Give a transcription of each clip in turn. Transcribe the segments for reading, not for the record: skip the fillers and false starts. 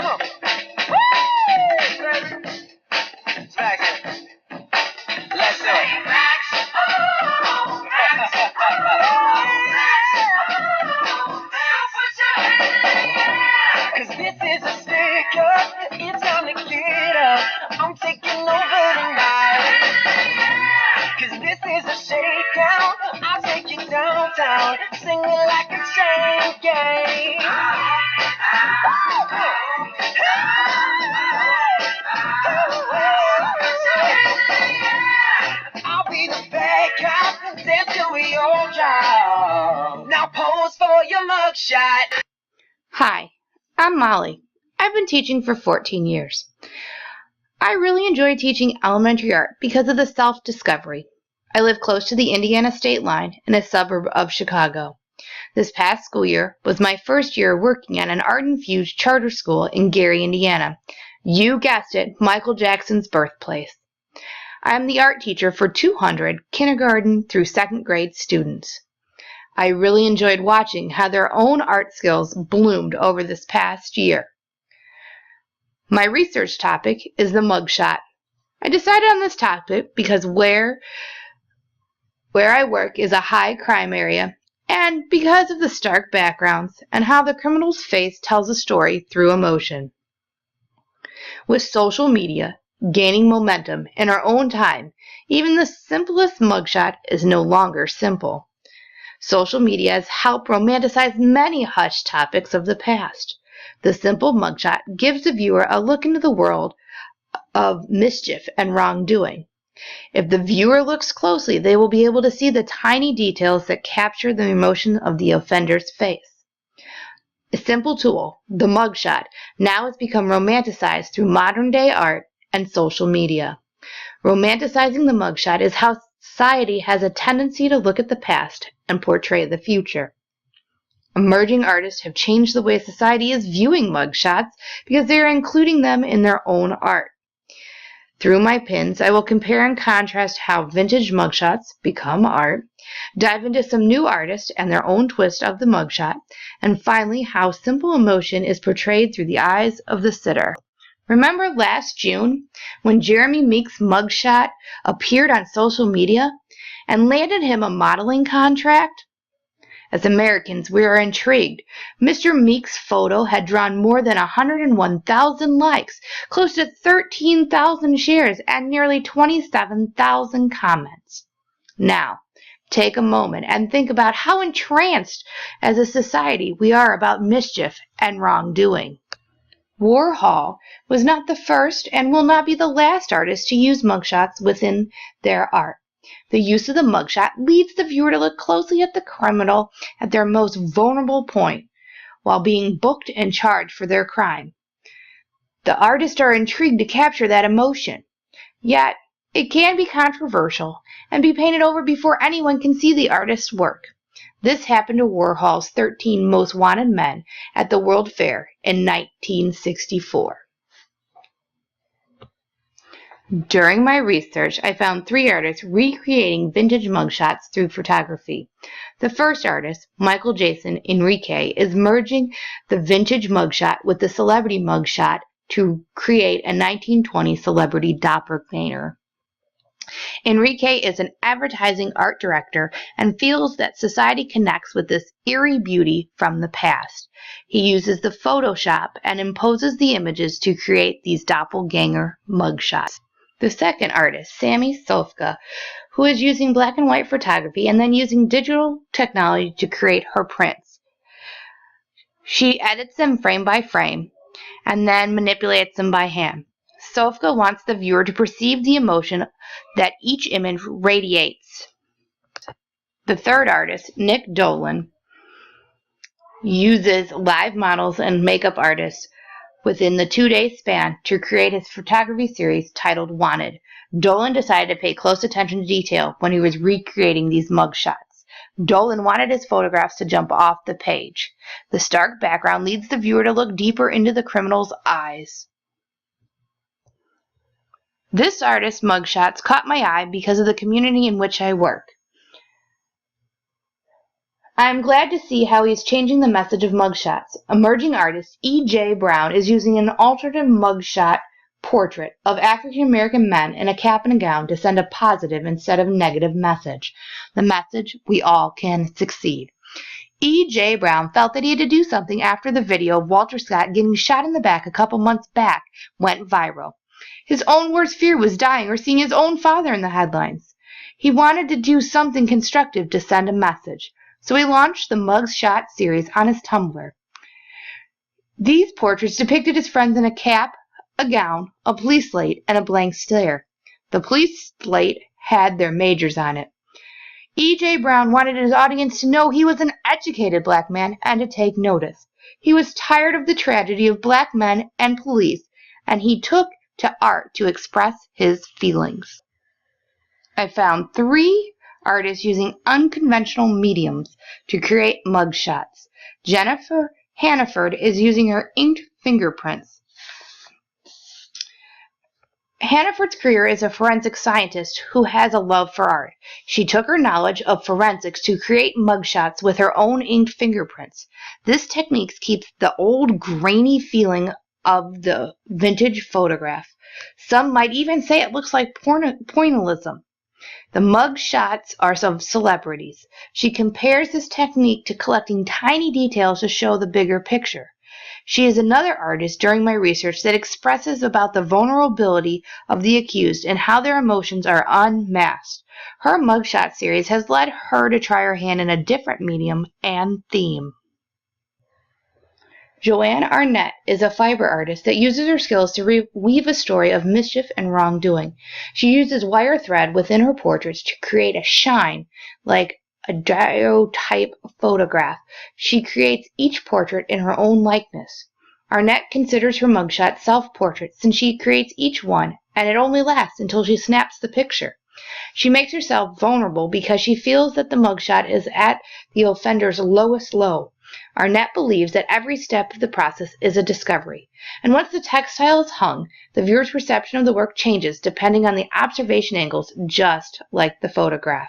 Come on. Woo! Baby. Smack it. Let's do it. Cause this is a stick up. It's time to get up. I'm taking over tonight. Cause this is a shakedown. I'll take you downtown. Sing it like a chain gang. I'll be the bad cop. Dance till we all drop. Now pose for your mugshot. Hi, I'm Molly. I've been teaching for 14 years. I really enjoy teaching elementary art because of the self-discovery. I live close to the Indiana state line in a suburb of Chicago. This past school year was my first year working at an art-infused charter school in Gary, Indiana. You guessed it, Michael Jackson's birthplace. I am the art teacher for 200 kindergarten through second grade students. I really enjoyed watching how their own art skills bloomed over this past year. My research topic is the mugshot. I decided on this topic because where I work is a high crime area, and because of the stark backgrounds and how the criminal's face tells a story through emotion. With social media gaining momentum in our own time, even the simplest mugshot is no longer simple. Social media has helped romanticize many hushed topics of the past. The simple mugshot gives the viewer a look into the world of mischief and wrongdoing. If the viewer looks closely, they will be able to see the tiny details that capture the emotion of the offender's face. A simple tool, the mugshot, now has become romanticized through modern-day art and social media. Romanticizing the mugshot is how society has a tendency to look at the past and portray the future. Emerging artists have changed the way society is viewing mugshots because they are including them in their own art. Through my pins, I will compare and contrast how vintage mugshots become art, dive into some new artists and their own twist of the mugshot, and finally how simple emotion is portrayed through the eyes of the sitter. Remember last June when Jeremy Meek's mugshot appeared on social media and landed him a modeling contract? As Americans, we are intrigued. Mr. Meek's photo had drawn more than 101,000 likes, close to 13,000 shares, and nearly 27,000 comments. Now, take a moment and think about how entranced as a society we are about mischief and wrongdoing. Warhol was not the first and will not be the last artist to use mugshots within their art. The use of the mugshot leads the viewer to look closely at the criminal at their most vulnerable point while being booked and charged for their crime. The artists are intrigued to capture that emotion. Yet, it can be controversial and be painted over before anyone can see the artist's work. This happened to Warhol's 13 Most Wanted Men at the World Fair in 1964. During my research, I found 3 artists recreating vintage mugshots through photography. The first artist, Michael Jason Enrique, is merging the vintage mugshot with the celebrity mugshot to create a 1920 celebrity doppelganger. Enrique is an advertising art director and feels that society connects with this eerie beauty from the past. He uses the Photoshop and imposes the images to create these doppelganger mugshots. The second artist, Sammy Sofka, who is using black and white photography and then using digital technology to create her prints. She edits them frame by frame and then manipulates them by hand. Sofka wants the viewer to perceive the emotion that each image radiates. The third artist, Nick Dolan, uses live models and makeup artists within the 2-day span to create his photography series titled Wanted. Dolan decided to pay close attention to detail when he was recreating these mugshots. Dolan wanted his photographs to jump off the page. The stark background leads the viewer to look deeper into the criminal's eyes. This artist's mugshots caught my eye because of the community in which I work. I'm glad to see how he's changing the message of mugshots. Emerging artist E.J. Brown is using an alternative mugshot portrait of African American men in a cap and a gown to send a positive instead of negative message. The message, we all can succeed. E.J. Brown felt that he had to do something after the video of Walter Scott getting shot in the back a couple months back went viral. His own worst fear was dying or seeing his own father in the headlines. He wanted to do something constructive to send a message, so he launched the Mugshot series on his Tumblr. These portraits depicted his friends in a cap, a gown, a police slate, and a blank stare. The police slate had their majors on it. E.J. Brown wanted his audience to know he was an educated black man and to take notice. He was tired of the tragedy of black men and police, and he took to art to express his feelings. I found 3 artists using unconventional mediums to create mugshots. Jennifer Hannaford is using her inked fingerprints. Hannaford's career is a forensic scientist who has a love for art. She took her knowledge of forensics to create mugshots with her own inked fingerprints. This technique keeps the old grainy feeling of the vintage photograph. Some might even say it looks like pointillism. The mug shots are of celebrities. She compares this technique to collecting tiny details to show the bigger picture. She is another artist during my research that expresses about the vulnerability of the accused and how their emotions are unmasked. Her mugshot series has led her to try her hand in a different medium and theme. Joanne Arnett is a fiber artist that uses her skills to weave a story of mischief and wrongdoing. She uses wire thread within her portraits to create a shine like a daguerreotype photograph. She creates each portrait in her own likeness. Arnett considers her mugshot self-portraits since she creates each one, and it only lasts until she snaps the picture. She makes herself vulnerable because she feels that the mugshot is at the offender's lowest low. Arnett believes that every step of the process is a discovery, and once the textile is hung, the viewer's perception of the work changes depending on the observation angles, just like the photograph.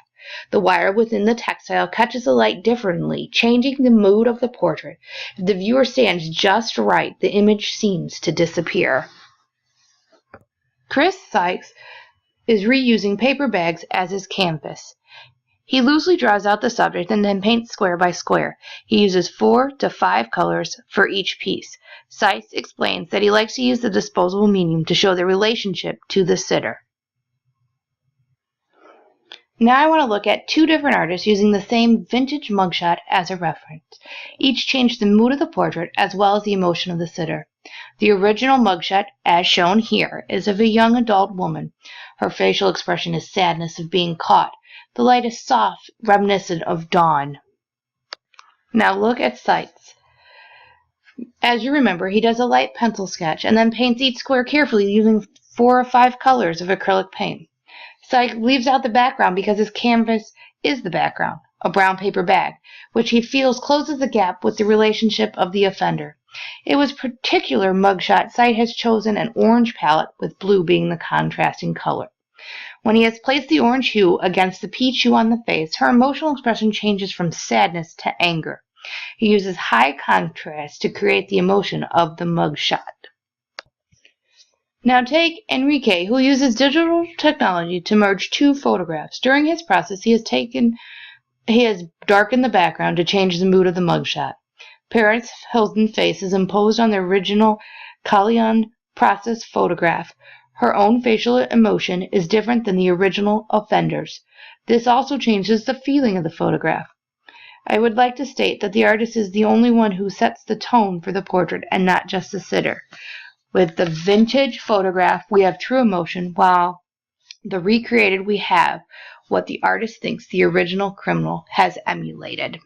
The wire within the textile catches the light differently, changing the mood of the portrait. If the viewer stands just right, the image seems to disappear. Chris Sykes is reusing paper bags as his canvas. He loosely draws out the subject and then paints square by square. He uses 4 to 5 colors for each piece. Sykes explains that he likes to use the disposable medium to show the relationship to the sitter. Now I want to look at 2 different artists using the same vintage mugshot as a reference. Each changed the mood of the portrait as well as the emotion of the sitter. The original mugshot, as shown here, is of a young adult woman. Her facial expression is sadness of being caught. The light is soft, reminiscent of dawn. Now look at Sykes. As you remember, he does a light pencil sketch and then paints each square carefully using 4 or 5 colors of acrylic paint. Sykes leaves out the background because his canvas is the background, a brown paper bag, which he feels closes the gap with the relationship of the offender. It was particular mugshot Sykes has chosen an orange palette, with blue being the contrasting color. When he has placed the orange hue against the peach hue on the face, her emotional expression changes from sadness to anger. He uses high contrast to create the emotion of the mugshot. Now take Enrique, who uses digital technology to merge 2 photographs. During his process, he has darkened the background to change the mood of the mugshot. Paris Hilton's face is imposed on the original Kalyan process photograph. Her own facial emotion is different than the original offender's. This also changes the feeling of the photograph. I would like to state that the artist is the only one who sets the tone for the portrait and not just the sitter. With the vintage photograph, we have true emotion, while the recreated we have what the artist thinks the original criminal has emulated.